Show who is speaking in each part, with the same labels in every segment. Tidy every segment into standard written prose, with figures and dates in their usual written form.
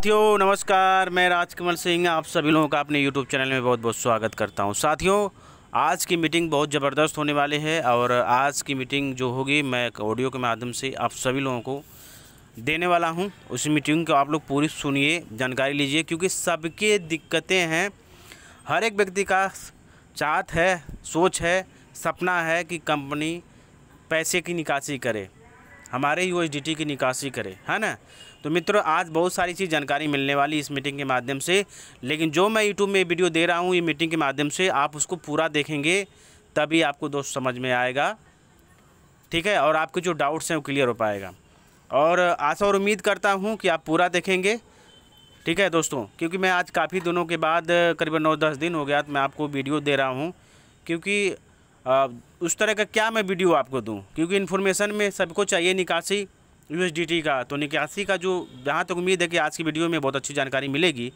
Speaker 1: साथियों नमस्कार, मैं राजकमल सिंह आप सभी लोगों का अपने YouTube चैनल में बहुत बहुत स्वागत करता हूं। साथियों, आज की मीटिंग बहुत ज़बरदस्त होने वाली है और आज की मीटिंग जो होगी मैं एक ऑडियो के माध्यम से आप सभी लोगों को देने वाला हूं। उस मीटिंग को आप लोग पूरी सुनिए, जानकारी लीजिए, क्योंकि सबके दिक्कतें हैं। हर एक व्यक्ति का चाहत है, सोच है, सपना है कि कंपनी पैसे की निकासी करे, हमारे यूएसडीटी की निकासी करे, है ना। तो मित्रों, आज बहुत सारी चीज़ जानकारी मिलने वाली इस मीटिंग के माध्यम से, लेकिन जो मैं यूट्यूब में वीडियो दे रहा हूँ ये मीटिंग के माध्यम से, आप उसको पूरा देखेंगे तभी आपको दोस्त समझ में आएगा, ठीक है, और आपके जो डाउट्स हैं वो क्लियर हो पाएगा। और आशा और उम्मीद करता हूँ कि आप पूरा देखेंगे, ठीक है दोस्तों, क्योंकि मैं आज काफ़ी दिनों के बाद करीबन 9-10 दिन हो गया तो मैं आपको वीडियो दे रहा हूँ, क्योंकि उस तरह का क्या मैं वीडियो आपको दूं, क्योंकि इन्फॉर्मेशन में सबको चाहिए निकासी यूएसडीटी का। तो निकासी का जो जहाँ तक उम्मीद है कि आज की वीडियो में बहुत अच्छी जानकारी मिलेगी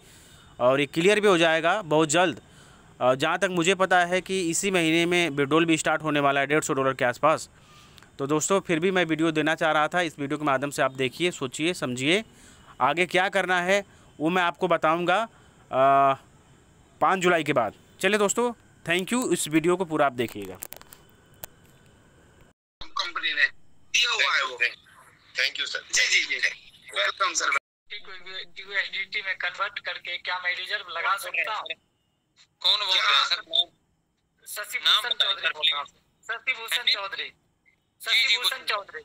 Speaker 1: और ये क्लियर भी हो जाएगा बहुत जल्द। जहाँ तक मुझे पता है कि इसी महीने में विड्रॉल भी स्टार्ट होने वाला है $150 के आसपास। तो दोस्तों, फिर भी मैं वीडियो देना चाह रहा था। इस वीडियो के माध्यम से आप देखिए, सोचिए, समझिए, आगे क्या करना है वो मैं आपको बताऊँगा 5 जुलाई के बाद। चलिए दोस्तों, थैंक यू, इस वीडियो को पूरा आप देखिएगा।
Speaker 2: कंपनी ने दिया हुआ है वो।
Speaker 3: Thank you sir.
Speaker 2: जी जी जी, वेलकम सर।
Speaker 4: यूएसडीटी में कन्वर्ट करके क्या मैं रिजर्व लगा सकता हूँ?
Speaker 3: कौन बोल रहा है सर?
Speaker 4: शशि भूषण चौधरी बोल रहा हूँ। शशि भूषण चौधरी। शशि भूषण चौधरी।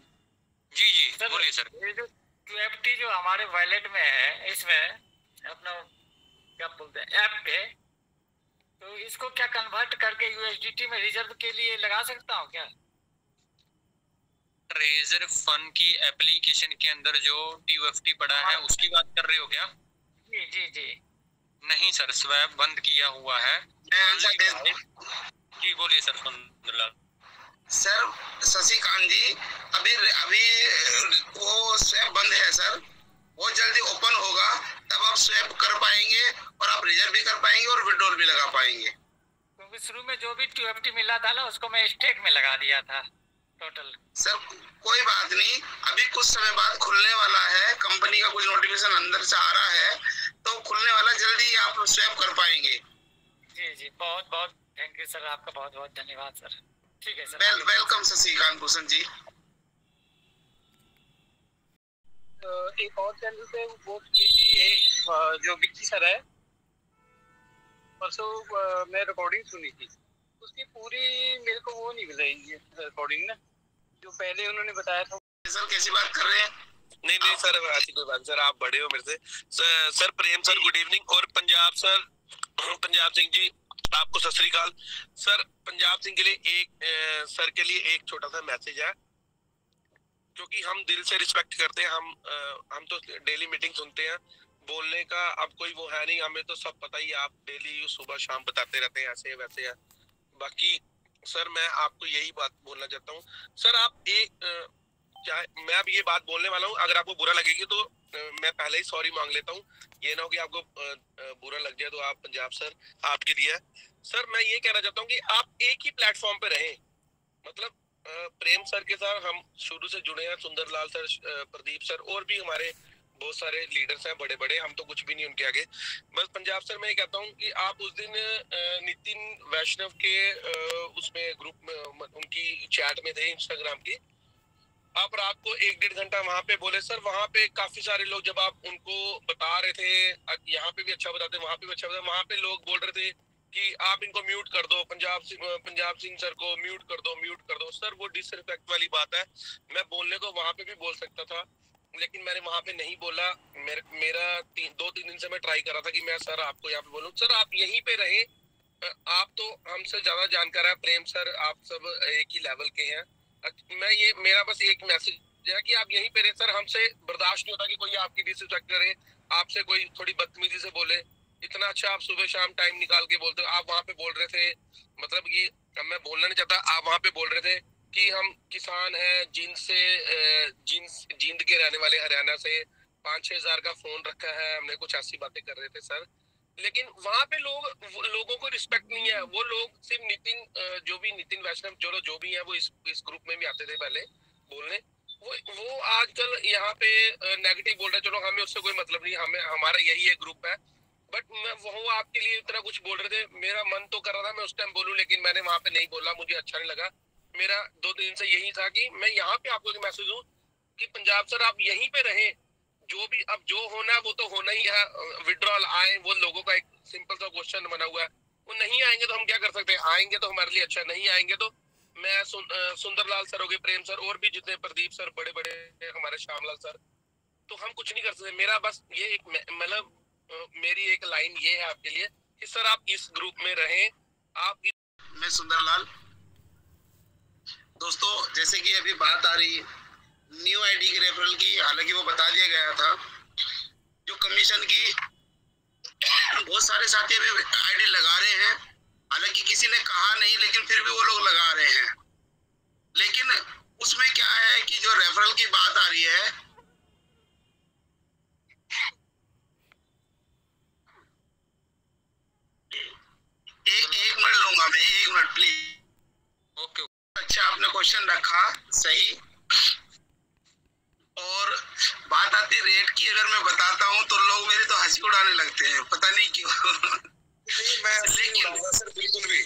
Speaker 3: जी जी बोलिए सर।
Speaker 4: ये जो QFT जो हमारे वॉलेट में है, इसमें अपना क्या बोलते हैं ऐप पे, तो इसको क्या कन्वर्ट करके यूएसडीटी में रिजर्व के लिए लगा सकता हूँ क्या?
Speaker 3: रिजर्व फंड की एप्लीकेशन के अंदर जो TUFT पड़ा है उसकी बात कर रहे हो क्या?
Speaker 4: जी जी जी।
Speaker 3: नहीं सर, स्वैप बंद किया हुआ है। जी बोलिए सर। सुंदरलाल
Speaker 2: सर, शशिकांत जी, अभी अभी वो स्वैप बंद है सर, वो जल्दी ओपन होगा, तब आप स्वैप कर पाएंगे और आप रिजर्व भी कर पाएंगे और विड्रॉल भी लगा पाएंगे।
Speaker 4: क्योंकि शुरू में जो भी QFT मिला था ना, उसको मैं स्टेक में लगा दिया था टोटल।
Speaker 2: सर कोई बात नहीं, अभी कुछ समय बाद खुलने वाला है, कंपनी का कुछ नोटिफिकेशन अंदर से आ रहा है, तो खुलने वाला, जल्दी आप स्वैप कर पाएंगे।
Speaker 4: जी जी, बहुत बहुत थैंक यू सर, आपका बहुत बहुत धन्यवाद सर। ठीक है सर।
Speaker 2: वेलकम शशिकांत भूषण जी।
Speaker 5: एक और चैनल पे वो जो विक्की सर है, परसों मैं रिकॉर्डिंग सुनी थी, उसकी पूरी मेरे को वो नहीं मिल रही है रिकॉर्डिंग ना, जो पहले उन्होंने बताया था।
Speaker 2: सर कैसी बात कर रहे हैं?
Speaker 6: नहीं नहीं सर, ऐसी कोई बात सर, आप बड़े हो मेरे से। सर प्रेम सर गुड इवनिंग, और पंजाब सर, पंजाब सिंह जी आपको सत श्री अकाल। सर पंजाब सिंह के लिए सर के लिए एक छोटा सा मैसेज है, क्योंकि हम दिल से रिस्पेक्ट करते हैं, हम तो डेली मीटिंग सुनते हैं, बोलने का अब कोई वो है नहीं, हमें तो सब पता ही, आप डेली सुबह शाम बताते रहते हैं ऐसे वैसे है। बाकी सर मैं आपको यही बात बोलना चाहता हूँ सर, आप क्या मैं अब ये बात बोलने वाला हूँ, अगर आपको बुरा लगेगी तो मैं पहले ही सॉरी मांग लेता हूँ, ये ना हो कि आपको बुरा लग जाए तो आप पंजाब सर आपके लिए। सर मैं ये कहना चाहता हूँ कि आप एक ही प्लेटफॉर्म पे रहें, मतलब प्रेम सर के साथ हम शुरू से जुड़े हैं, सुंदरलाल सर, प्रदीप सर, और भी हमारे बहुत सारे लीडर्स हैं बड़े बड़े, हम तो कुछ भी नहीं उनके आगे। बस पंजाब सर मैं ये कहता हूँ कि आप उस दिन नितिन वैष्णव के उसमें ग्रुप में उनकी चैट में थे इंस्टाग्राम की, आप रात को 1-1.5 घंटा वहां पे बोले सर। वहां पे काफी सारे लोग, जब आप उनको बता रहे थे, यहाँ पे भी अच्छा बताते, वहां पे भी अच्छा बताते, वहां पे लोग बोल रहे थे कि आप इनको म्यूट कर दो, पंजाब सिंह सर को म्यूट कर दो। सर वो डिसरिस्पेक्ट वाली बात है, मैं बोलने को वहां पे भी बोल सकता था, लेकिन मैंने वहां पे नहीं बोला। मेरा 2-3 दिन से मैं ट्राई कर रहा था कि मैं सर आपको यहाँ पे बोलूं। सर आप यहीं पे रहे, आप तो हमसे ज्यादा जानकार है, प्रेम सर आप सब एक ही लेवल के हैं। मेरा बस एक मैसेज है कि आप यहीं पे रहे सर, हमसे बर्दाश्त नहीं होता कि कोई आपकी डिसरिस्पेक्ट करे, आपसे कोई थोड़ी बदतमीजी से बोले। इतना अच्छा आप सुबह शाम टाइम निकाल के बोलते हो, आप वहाँ पे बोल रहे थे, मतलब कि मैं बोलना नहीं चाहता, आप वहाँ पे बोल रहे थे कि हम किसान हैं, जींद के रहने वाले, हरियाणा से, 5-6 हजार का फोन रखा है हमने, कुछ ऐसी बातें कर रहे थे सर। लेकिन वहां पे लोगों को रिस्पेक्ट नहीं है, वो लोग सिर्फ नितिन वैष्णव जो भी है वो इस ग्रुप में भी आते थे पहले बोलने, वो आजकल यहाँ पे नेगेटिव बोल रहे हैं, चलो हमें उससे कोई मतलब नहीं, हमें हमारा यही एक ग्रुप है, बट वो आपके लिए इतना कुछ बोल रहे थे, मेरा मन तो कर रहा था मैं उस टाइम बोलूं, लेकिन मैंने वहां पे नहीं बोला, मुझे अच्छा नहीं लगा। मेरा 2 दिन से यही था कि मैं यहाँ पे आपको मैसेज दूं कि पंजाब सर आप यहीं पे रहें, जो भी अब जो होना है वो तो होना ही है। विड्रॉल आए, वो लोगों का एक सिंपल सा क्वेश्चन बना हुआ है, वो नहीं आएंगे तो हम क्या कर सकते हैं, आएंगे तो हमारे लिए अच्छा, नहीं आएंगे तो मैं सुंदरलाल सर हो गए, प्रेम सर, और भी जितने प्रदीप सर बड़े बड़े हमारे श्यामलाल सर, तो हम कुछ नहीं कर सकते। मेरा बस ये एक मतलब मेरी एक लाइन ये है आपके लिए कि सर आप इस ग्रुप में रहें। आप
Speaker 2: मैं सुंदरलाल। दोस्तों जैसे कि अभी बात आ रही है न्यू आईडी के रेफरल की, हालांकि वो बता दिया गया था, जो कमीशन की बहुत सारे साथी अभी आईडी लगा रहे हैं, हालांकि किसी ने कहा नहीं लेकिन फिर भी वो लोग लगा रहे हैं। लेकिन उसमें क्या है कि जो रेफरल की बात आ रही है, एक मिनट लूंगा मैं, 1 मिनट प्लीज।
Speaker 6: ओके।
Speaker 2: अच्छा आपने क्वेश्चन रखा सही, और बात आती रेट की, अगर मैं बताता हूँ तो लोग मेरी तो हंसी उड़ाने लगते हैं, पता नहीं क्यों।
Speaker 6: नहीं मैं
Speaker 2: लेकिन
Speaker 6: सर बिल्कुल भी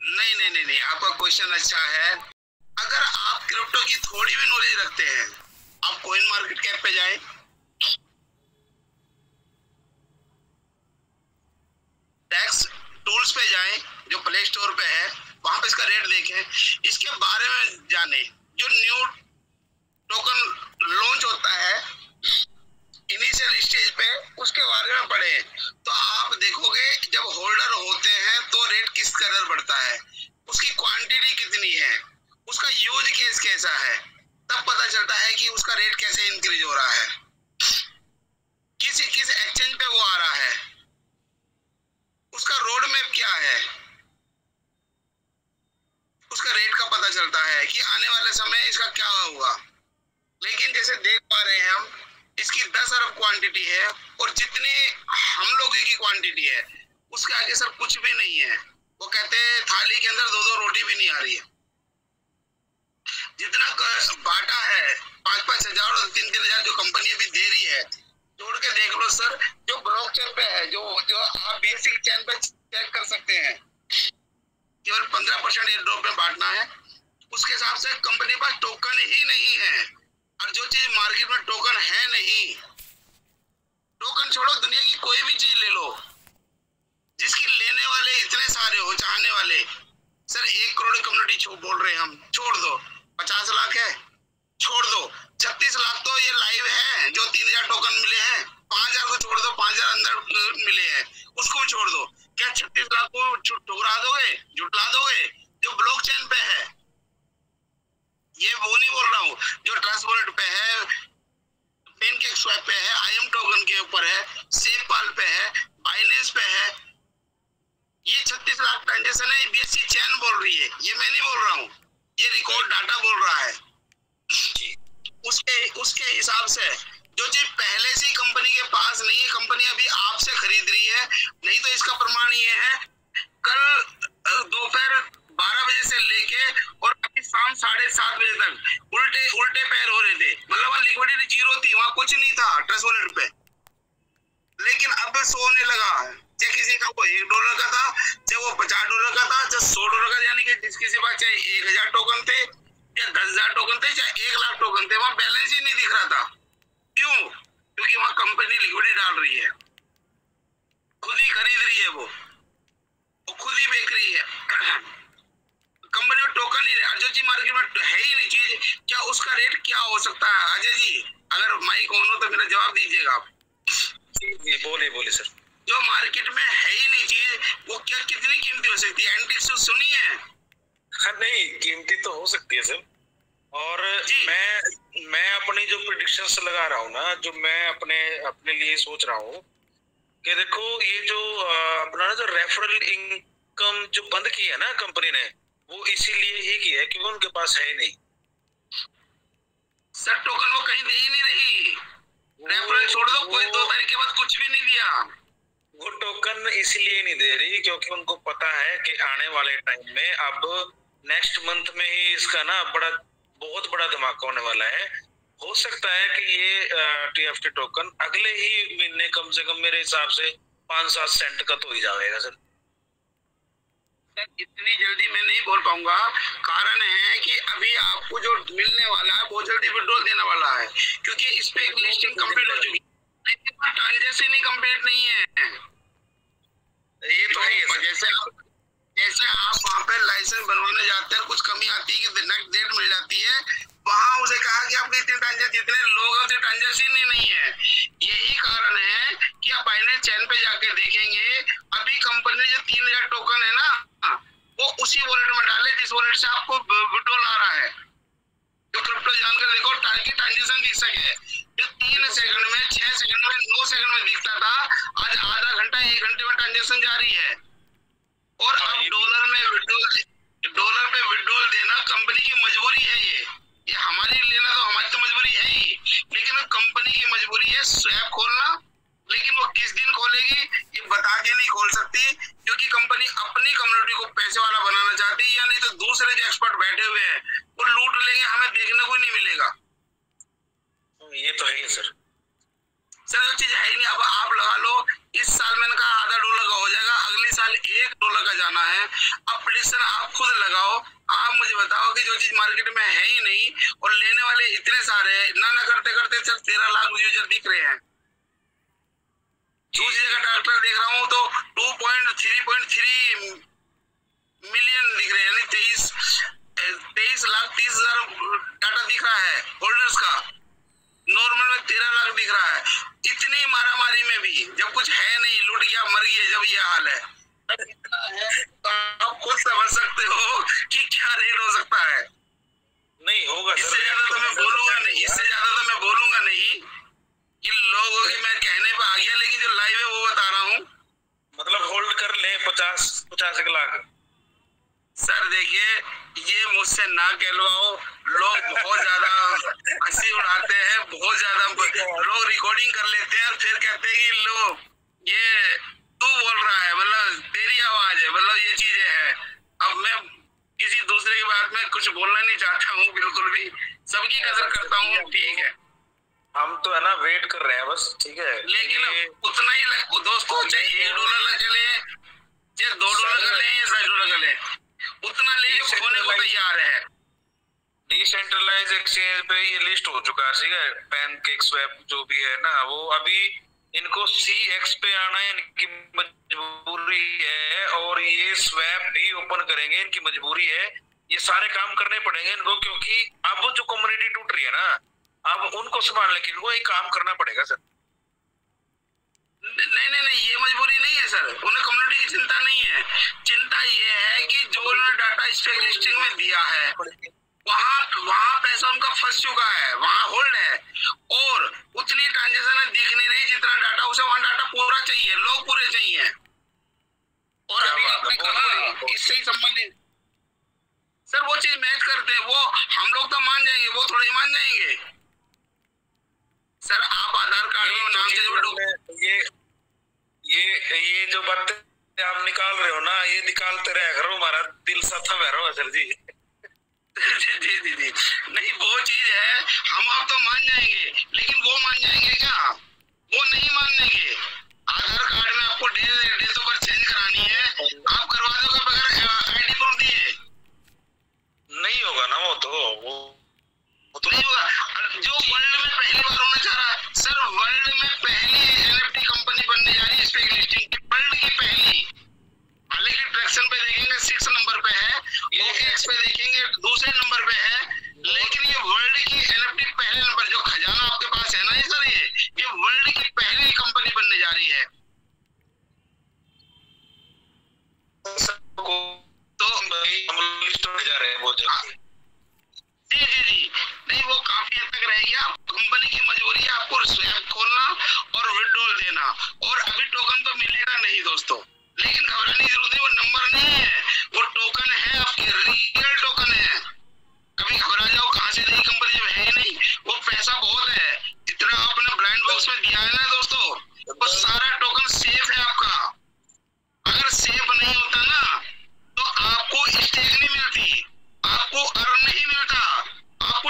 Speaker 2: नहीं, आपका क्वेश्चन अच्छा है। अगर आप क्रिप्टो की थोड़ी भी नॉलेज रखते हैं, आप कॉइन मार्केट कैप पे जाएं, टैक्स टूल्स पे जाएं जो प्ले स्टोर पे है, वहां पे इसका रेट देखें, इसके बारे में जाने। जो न्यू टोकन लॉन्च होता है इनिशियल स्टेज पे, उसके बारे में पढ़े तो आप देखोगे जब होल्डर होते हैं तो रेट किस कदर बढ़ता है, उसकी क्वांटिटी कितनी है, उसका यूज केस कैसा है, तब पता चलता है कि उसका रेट कैसे इंक्रीज हो रहा है, किस एक्सचेंज पे वो आ रहा है, उसका रोड मैप क्या है, उसका रेट का पता चलता है कि आने वाले समय इसका क्या होगा। लेकिन जैसे देख पा रहे हैं हम, इसकी 10 अरब क्वांटिटी है, और जितनी हम लोगों की क्वांटिटी है उसके आगे सर कुछ भी नहीं है। वो कहते हैं थाली के अंदर 2-2 रोटी भी नहीं आ रही है। जितना बाटा है 5-5 हजार और 3-3 हजार जो कंपनी अभी दे रही है, जोड़ के देख लो सर, जो ब्लॉकचेन पे है, जो आप बेसिक चेन पे चेक कर सकते हैं, केवल 15% एयर ड्रॉप में बांटना है, उसके हिसाब से कंपनी के पास टोकन ही नहीं है। और जो चीज मार्केट में टोकन है नहीं, टोकन छोड़ो, दुनिया की कोई भी चीज ले लो, जिसकी लेने वाले इतने सारे हो, चाहने वाले, सर 1 करोड़ कम्युनिटी बोल रहे हैं हम, छोड़ दो, 50 लाख है, छोड़ दो, 36 लाख तो ये लाइव है जो 3000 टोकन मिले हैं, 5000 को छोड़ दो, 5000 अंदर मिले हैं, उसको भी छोड़ दो, क्या 36 लाख को ठुकरा दोगे, जुटला दोगे? जो ब्लॉकचेन पे है, ये वो नहीं बोल रहा हूँ जो ट्रस्ट वॉलेट पे है, पेनकेक स्वैप पे है, आईएम टोकन के ऊपर है, सेफपाल पे है, बाइनेंस पे है, ये 36 लाख ट्रांजेक्शन है, बीएससी चैन बोल रही है, ये मैं नहीं बोल रहा हूँ, ये रिकॉर्ड डाटा बोल रहा है। उसके हिसाब से जो चीज पहले से ही कंपनी के पास नहीं है, कंपनी अभी आपसे खरीद रही है, नहीं तो इसका प्रमाण ये है, कल दोपहर 12 बजे से लेके और अभी शाम 7:30 बजे तक उल्टे पैर हो रहे थे, मतलब लिक्विडिटी जीरो थी, वहां कुछ नहीं था ट्रस्ट वॉलेट पे, लेकिन अब सोने लगा, चाहे किसी का वो $1 का था, चाहे वो $50 का था, चाहे $100 का, यानी कि जिस किसी पास चाहे 1000 टोकन थे या 10,000 टोकन थे, चाहे 1 लाख टोकन थे, वहां बैलेंस ही नहीं दिख रहा था। क्यों? क्योंकि वहां कंपनी लिक्विडिटी डाल रही है, खुद ही खरीद रही है, वो खुद ही बेच रही है, कंपनी में टोकन ही जो चीज मार्केट में है ही नहीं चीज, क्या उसका रेट क्या हो सकता है? अजय जी अगर माइक ऑन हो तो मेरा जवाब दीजिएगा आप।
Speaker 6: बोले सर।
Speaker 2: जो मार्केट में है ही नहीं चीज, वो क्या कितनी कीमती हो सकती है? एंटिक शूज सुनी है?
Speaker 6: हाँ नहीं, कीमती तो हो सकती है सर, और मैं अपनी जो प्रेडिक्शंस लगा रहा हूँ ना, जो मैं अपने लिए सोच रहा हूँ कि देखो ये जो अपना ना जो रेफरल इनकम जो बंद की है ना कंपनी ने, वो इसीलिए ही की है क्योंकि उनके पास है ही नहीं
Speaker 2: सर, टोकन वो कहीं दे ही नहीं रही, रेफरल छोड़ दो, कोई 2 तारीख के बाद कुछ भी नहीं दिया।
Speaker 6: वो टोकन इसलिए नहीं दे रही क्योंकि उनको पता है कि आने वाले टाइम में अब नेक्स्ट मंथ में ही इसका ना बड़ा बहुत बड़ा धमाका होने वाला है। हो सकता है कि ये TFT टोकन अगले ही महीने कम से कम मेरे हिसाब से 5-7 सेंट का तो ही जाएगा सर।
Speaker 2: इतनी जल्दी मैं नहीं बोल पाऊंगा, कारण है कि अभी आपको जो मिलने वाला है बहुत जल्दी विड्रॉल देने वाला है, क्योंकि इस पे एक लिस्टिंग कंप्लीट हो चुकी है, ट्रांजेक्शन ही कंप्लीट नहीं है।
Speaker 6: ये तो है।
Speaker 2: जैसे आप वहाँ पे लाइसेंस बनवाने जाते हैं, कुछ कमी आती है कि नेक्स्ट डेट मिल जाती है, वहाँ उसे कहा कि आपके इतने ट्रांजेक्शन, जितने लोग हैं उतने ट्रांजेक्शन ही नहीं है। यही कारण है कि आप बाइनेंस चैन पे जाके देखेंगे, अभी कंपनी जो 3000 टोकन है ना, वो उसी वॉलेट में डाले जिस वॉलेट से आपको विड्रॉल आ रहा है। तो क्रिप्टो जानकर देखो ताकि ट्रांजेक्शन दिख सके। जो 3 सेकंड में, 6 सेकंड में, 9 सेकंड में दिखता था, आज आधा घंटा 1 घंटे में ट्रांजेक्शन जारी है। और अब डॉलर पे विड्रॉल देना कंपनी की मजबूरी है। ये हमारी लेना तो हमारी तो मजबूरी है ही, लेकिन कंपनी की मजबूरी है स्वैप खोलना। लेकिन वो किस दिन खोलेगी ये बता के नहीं खोल सकती, क्योंकि कंपनी अपनी कम्युनिटी को पैसे वाला बनाना चाहती है, या नहीं तो दूसरे जो एक्सपर्ट बैठे हुए हैं वो लूट लेंगे, हमें देखने को नहीं मिलेगा।
Speaker 6: ये तो है ही सर।
Speaker 2: सर जो चीज है ही नहीं। अब आप लगा लो, इस साल मैंने कहा आधा डॉलर का हो जाएगा, अगले साल $1 का जाना है। अब प्रेडिक्शन आप खुद लगाओ, आप मुझे बताओ कि जो चीज मार्केट में है ही नहीं और लेने वाले इतने सारे हैं, ना करते करते सर 13 लाख यूजर दिख रहे हैं। दूसरी जगह डॉक्टर देख रहा हूँ तो 2.3 मिलियन दिख रहे हैं, यानी 23,30,000 डाटा दिख रहा है होल्डर्स का। नॉर्मल में 13 लाख दिख रहा है। इतनी मारामारी में भी जब कुछ है नहीं, लूट गया मर गया, जब ये हाल है तो आप खुद समझ सकते हो कि क्या रेट हो सकता है।
Speaker 6: नहीं होगा
Speaker 2: इससे ज्यादा तो मैं बोलूंगा नहीं कि लोगों के मैं कहने पे आ गया, लेकिन जो लाइव है वो बता रहा हूँ।
Speaker 6: मतलब होल्ड कर ले 50 लाख।
Speaker 2: सर देखिए, ये मुझसे ना कहलवाओ, लोग बहुत ज्यादा हंसी उड़ाते हैं, बहुत ज्यादा लोग रिकॉर्डिंग कर लेते हैं और फिर कहते हैं कि लो ये तू बोल रहा है, मतलब तेरी आवाज है, मतलब ये चीजें हैं। अब मैं किसी दूसरे की बात में कुछ बोलना नहीं चाहता हूँ, बिल्कुल भी सबकी कदर करता हूँ, ठीक है।
Speaker 6: हम तो है ना वेट कर रहे हैं बस, ठीक है।
Speaker 2: लेकिन उतना ही दोस्तों, चाहे $1 का ले, चाहे $2 का ले, या $10 का ले, उतना ले खोने को तैयार है।
Speaker 6: डिसेंट्रलाइज एक्सचेंज पे ये लिस्ट हो चुका है, ठीक है। पैनकेक स्वैप जो भी है ना, वो अभी इनको CX पे आना है, इनकी मजबूरी है। और ये स्वैप भी ओपन करेंगे, इनकी मजबूरी है। ये सारे काम करने पड़ेंगे इनको, क्योंकि अब जो कम्युनिटी टूट रही है ना, अब उनको संभालने के लिए एक काम करना पड़ेगा सर।
Speaker 2: नहीं, ये मजबूरी नहीं है सर, उन्हें कम्युनिटी की चिंता नहीं है। चिंता ये है कि जो उन्होंने डाटा स्टेक लिस्टिंग में दिया है, वहाँ पैसा उनका फंस चुका है, वहाँ होल्ड है, और उतनी ट्रांजेक्शन दिख नहीं रही जितना डाटा उसे वहाँ डाटा पूरा चाहिए, लोग पूरे चाहिए। और अभी आपने कहा इससे ही संबंधित सर वो चीज मैच करते हैं, वो हम लोग तो मान जाएंगे, वो थोड़ा ही मान जाएंगे। सर आप आधार कार्ड में नाम से
Speaker 6: ये जो बातें आप निकाल रहे हो ना, ये निकालते रहे करो, हमारा दिल साथा बह रहा है सर जी।
Speaker 2: जी नहीं, वो चीज है, हम आप तो मान जाएंगे, लेकिन वो मान जाएंगे क्या? वो नहीं मानेंगे। आधार कार्ड में आपको डेट ऑफ बर्थ चेंज करानी है, आप करवा दोगे बगैर ID प्रूफ दिए?
Speaker 6: नहीं होगा ना, वो तो
Speaker 2: नहीं होगा। जो वर्ल्ड में पहली बार होना चाह रहा है सर, वर्ल्ड में पहली NFT कंपनी बनने जा रही है स्पेक लिस्टिंग, वर्ल्ड की पहली। हालांकि ट्रैक्शन पे देखेंगे 6 नंबर पे है, OKX पे देखेंगे दूसरे नंबर पे है, लेकिन ये वर्ल्ड की NFT पहले नंबर, जो खजाना आपके पास है ना ये सर, ये वर्ल्ड की पहली कंपनी बनने जा रही है। तो
Speaker 6: हम लिस्ट में जा रहे हैं बहुत जल्दी।
Speaker 2: जी नहीं, वो काफी हद तक रहेगी। आप कंपनी की मजबूरी है, आपको स्वैप खोलना और विड्रॉल देना, और अभी टोकन तो मिलेगा नहीं दोस्तों, लेकिन घबराने की जरूरत नहीं, वो नंबर नहीं है, वो टोकन है, आपके रियल टोकन है। कभी घबरा जाओ कहाँ से देगी कंपनी, जब है ही नहीं। वो पैसा बहुत है, जितना आपने ब्रांड बॉक्स में दिया है ना दोस्तों, वो सारा टोकन सेफ है आपका। अगर सेफ नहीं होता ना तो आपको स्टेक नहीं मिलती, आपको अर्न नहीं मिलता, आप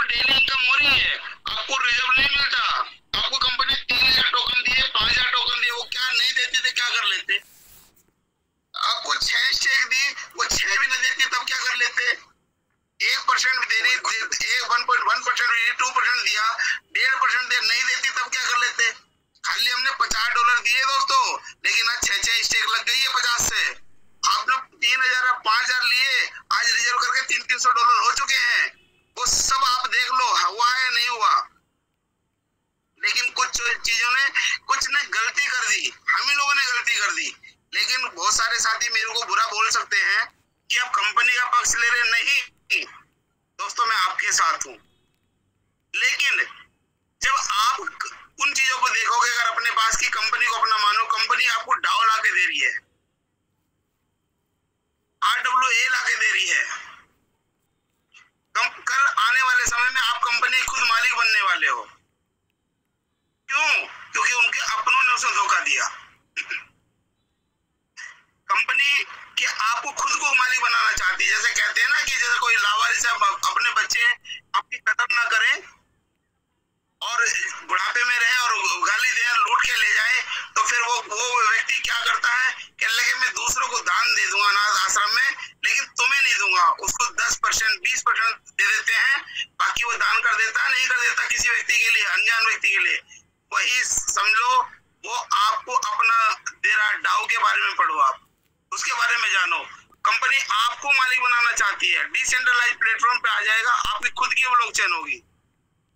Speaker 2: दिए दोस्तों, लेकिन आज 6-6 स्टेक लग गई है 50 से। आपने 3,000 5,000 लिए, आज रिजर्व करके $300 हो चुके हैं। वो सब आप देख लो, हुआ है नहीं हुआ। लेकिन कुछ चीजों ने कुछ ने गलती कर दी, हम ही लोगों ने गलती कर दी। लेकिन बहुत सारे साथी मेरे को बुरा बोल सकते हैं कि आप कंपनी का पक्ष ले रहे। नहीं दोस्तों, मैं आपके साथ हूं, लेकिन जब आप उन चीजों को देखोगे, अगर अपने पास की कंपनी को अपना मानो, कंपनी आपको डाउ ला के दे रही है, RWA ला के दे रही है। कल आने वाले समय में आप कंपनी खुद मालिक बनने वाले हो। क्यों? क्योंकि उनके अपनों ने उसे धोखा दिया। कंपनी के आपको खुद को मालिक बनाना चाहती है। जैसे कहते हैं ना कि जैसे कोई लावारिस है, अपने बच्चे आपकी कदर ना करें और बुढ़ापे में रहे और गाली दे, लूट के ले जाए, तो फिर वो व्यक्ति क्या करता है, कहने लगे मैं दूसरों को दान दे दूंगा अनाथ आश्रम में, लेकिन तुम्हें नहीं दूंगा। उसको 10% 20% दे देते हैं, बाकी वो दान कर देता नहीं कर देता किसी व्यक्ति के लिए, अनजान व्यक्ति के लिए। वही समझो वो आपको अपना दे रहा। डाउ के बारे में पढ़ो, आप उसके बारे में जानो। कंपनी आपको मालिक बनाना चाहती है, डिसेंट्रलाइज प्लेटफॉर्म पे आ जाएगा, आपकी खुद की ब्लॉकचेन होगी।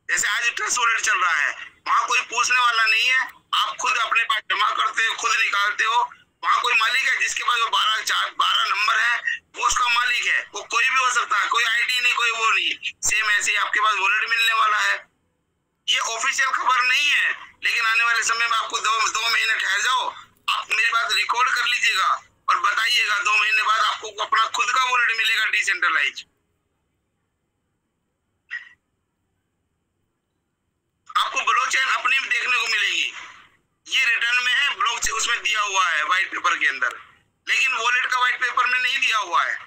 Speaker 2: जैसे आज ट्रस्ट वॉलेट चल रहा है, वहां कोई पूछने वाला नहीं है, आप खुद अपने पास जमा करते हो, खुद निकालते हो। वहां कोई मालिक है जिसके पास वो 12 नंबर है, वो उसका मालिक है। वो कोई भी हो सकता है, कोई आईडी नहीं, कोई वो नहीं। सेम ऐसे ही आपके पास वॉलेट मिलने वाला है। ये ऑफिशियल खबर नहीं है, लेकिन आने वाले समय में आपको 2 महीने ठहर जाओ, आप मेरी बात रिकॉर्ड कर लीजिएगा और बताइएगा 2 महीने बाद आपको अपना खुद का वॉलेट मिलेगा डिसेंट्रलाइज। आपको ब्लॉकचेन अपनी भी देखने को मिलेगी। ये रिटर्न में है, ब्लॉकचेन उसमें दिया हुआ है व्हाइट पेपर के अंदर, लेकिन वॉलेट का व्हाइट पेपर में नहीं दिया हुआ है।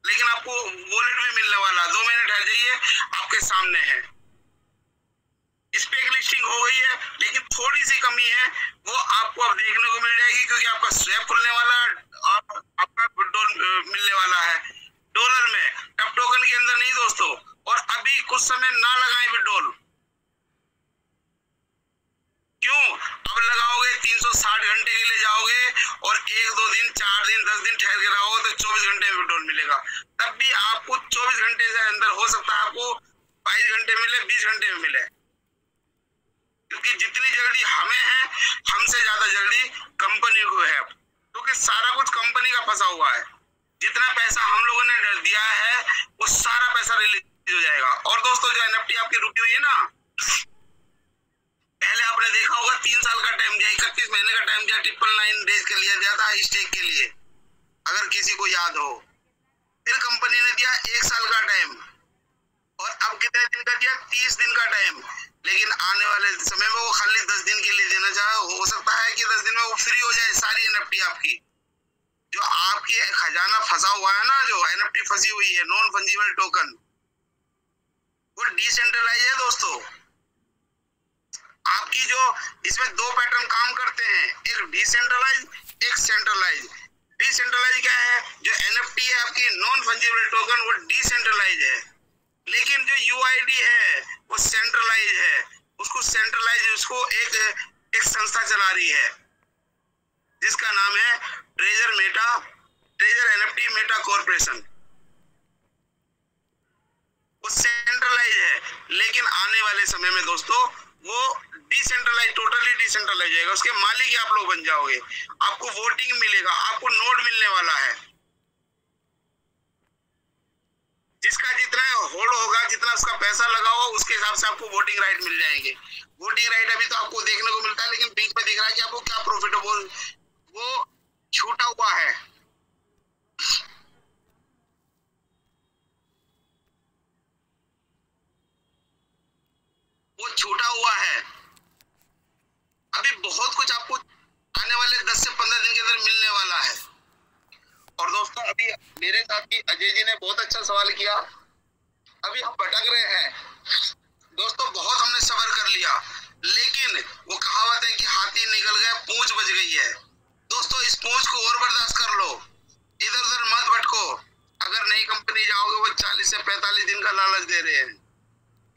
Speaker 2: लेकिन आपको वॉलेट भी मिलने वाला, 2 महीने ठहर जाइए, आपके सामने है। स्पेक लिस्टिंग हो गई है, लेकिन थोड़ी सी कमी है, वो आपको अब देखने को मिल जाएगी, क्योंकि आपका स्वैप खुलने वाला और आपका विड्रॉल मिलने वाला है डॉलर में, टप टोकन के अंदर नहीं दोस्तों। और अभी कुछ समय ना लगाएं विड्रॉल। क्यों? अब लगाओगे 360 घंटे के लिए जाओगे और 1-2 दिन 4 दिन 10 दिन ठहर के रहोगे तो 24 घंटे में विड्रॉल मिलेगा। तब भी आपको 24 घंटे से अंदर हो सकता है आपको 22 घंटे मिले, 20 घंटे में मिले, क्योंकि जितनी जल्दी हमें है, हमसे ज्यादा जल्दी कंपनी को है, क्योंकि सारा कुछ कंपनी का फंसा हुआ है। जितना पैसा हम लोगों ने दिया है वो सारा पैसा रिलीज हो जाएगा। और दोस्तों जो NFT आपकी रुकी हुई है ना, पहले आपने देखा होगा 3 साल का टाइम दिया, 31 महीने का टाइम दिया, 999 डेज के लिए दिया था स्टेक के लिए, अगर किसी को याद हो। फिर कंपनी ने दिया 1 साल का टाइम, और अब कितने दिन का दिया? 30 दिन का टाइम। लेकिन आने वाले समय में वो खाली 10 दिन के लिए देना चाहे। हो सकता है कि 10 दिन में वो फ्री हो जाए सारी NFT आपकी। जो आपकी खजाना फंसा हुआ है ना, जो NFT फंसी हुई है, नॉन फंजिबल टोकन, वो डिसेंट्रलाइज है दोस्तों। आपकी जो इसमें 2 पैटर्न काम करते हैं, एक डिसेंट्रलाइज, एक सेंट्रलाइज। डिसेंट्रलाइज क्या है? जो NFT है आपकी नॉन फंजिबल टोकन, वो डिसेंट्रलाइज है, लेकिन जो UID है वो सेंट्रलाइज है। उसको सेंट्रलाइज, उसको एक संस्था चला रही है जिसका नाम है ट्रेजर NFT मेटा कॉर्पोरेशन। वो सेंट्रलाइज है, लेकिन आने वाले समय में दोस्तों वो डिसेंट्रलाइज, टोटली डिसेंट्रलाइज जाएगा। उसके मालिक ही आप लोग बन जाओगे, आपको वोटिंग मिलेगा, आपको नोड मिलने वाला है। जिसका जितना होल्ड होगा, जितना उसका पैसा लगा हो, उसके हिसाब से आपको वोटिंग राइट मिल जाएंगे। वोटिंग राइट अभी तो आपको देखने को मिलता है, लेकिन बीच में दिख रहा है कि आपको क्या प्रॉफिट हो, वो छूटा हुआ है। वो छूटा हुआ है। अभी बहुत कुछ आपको आने वाले 10 से 15 दिन के अंदर मिलने वाला है। और दोस्तों अभी मेरे साथी अजय जी ने बहुत अच्छा सवाल किया। अभी हम भटक रहे हैं दोस्तों, बहुत हमने सब्र कर लिया, लेकिन वो कहावत है कि हाथी निकल गया, पूंछ बच गई है। दोस्तों इस पूंछ को और बर्दाश्त कर लो, इधर उधर मत भटको। अगर नई कंपनी जाओगे वो 40 से 45 दिन का लालच दे रहे हैं।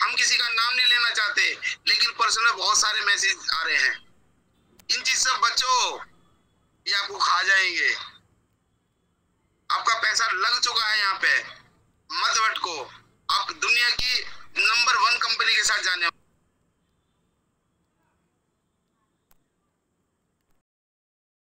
Speaker 2: हम किसी का नाम नहीं लेना चाहते, लेकिन पर्सनल बहुत सारे मैसेज आ रहे हैं। इन चीज से बचो, ये आपको खा जाएंगे। आपका पैसा लग चुका है यहाँ पे, मत भटको। आप